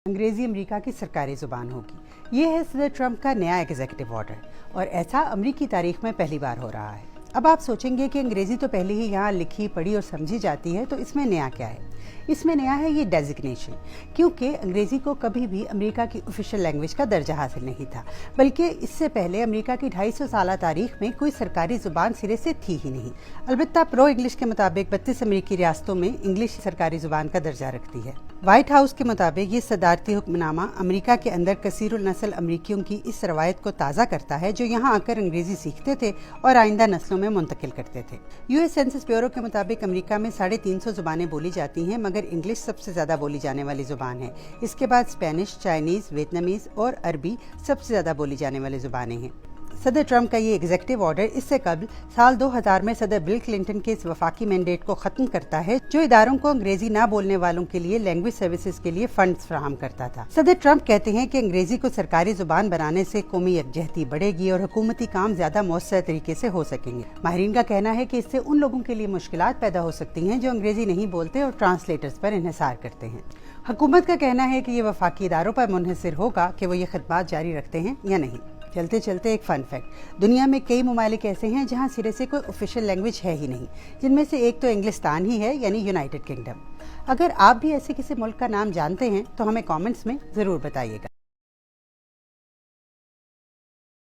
अंग्रेजी अमेरिका की सरकारी ज़ुबान होगी। ये है सदर ट्रंप का नया एग्जीक्यूटिव ऑर्डर और ऐसा अमेरिकी तारीख में पहली बार हो रहा है। अब आप सोचेंगे कि अंग्रेजी तो पहले ही यहाँ लिखी पढ़ी और समझी जाती है, तो इसमें नया क्या है? इसमें नया है ये डेजिग्नेशन, क्योंकि अंग्रेजी को कभी भी अमेरिका की ऑफिशियल लैंग्वेज का दर्जा हासिल नहीं था, बल्कि इससे पहले अमेरिका की 250 साल तारीख में कोई सरकारी ज़ुबान सिरे से थी ही नहीं। अलबत्ता प्रो इंग्लिश के मुताबिक 32 अमेरिकी रियासतों में इंग्लिश सरकारी ज़ुबान का दर्जा रखती है। व्हाइट हाउस के मुताबिक ये सदारती हुक्मनामा अमेरिका के अंदर कसीरुल नस्ल अमरीकियों की इस रवायत को ताज़ा करता है जो यहाँ आकर अंग्रेजी सीखते थे और आइंदा नस्लों में मुंतकिल करते थे। यूएस सेंसस ब्यूरो के मुताबिक अमेरिका में 350 ज़ुबानें बोली जाती हैं, मगर इंग्लिश सबसे ज़्यादा बोली जाने वाली ज़ुबान है। इसके बाद स्पेनिश, चाइनीज़, वियतनामीज़ और अरबी सबसे ज़्यादा बोली जाने वाली ज़ुबानें हैं। सदर ट्रंप का ये एग्जीक्यूटिव ऑर्डर इससे कबल साल 2000 में सदर बिल क्लिंटन के इस वफाकी मैंडेट को ख़त्म करता है जो इदारों को अंग्रेजी ना बोलने वालों के लिए लैंग्वेज सर्विसेज के लिए फंड्स फराहम करता था। सदर ट्रंप कहते हैं कि अंग्रेजी को सरकारी ज़ुबान बनाने से कौमी यकजहती बढ़ेगी और हुकूमती काम ज़्यादा मौसर तरीके से हो सकेंगे। माहिरीन का कहना है कि इससे उन लोगों के लिए मुश्किलात पैदा हो सकती हैं जो अंग्रेजी नहीं बोलते और ट्रांसलेटर्स पर इन्हिसार करते हैं। हुकूमत का कहना है कि ये वफाकी इदारों पर मुनहसर होगा कि वो ये खदमात जारी रखते हैं या नहीं। चलते चलते एक फन फैक्ट, दुनिया में कई ममालिक ऐसे हैं जहां सिरे से कोई ऑफिशियल लैंग्वेज है ही नहीं, जिनमें से एक तो इंग्लिस्तान ही है, यानी यूनाइटेड किंगडम। अगर आप भी ऐसे किसी मुल्क का नाम जानते हैं तो हमें कमेंट्स में ज़रूर बताइएगा।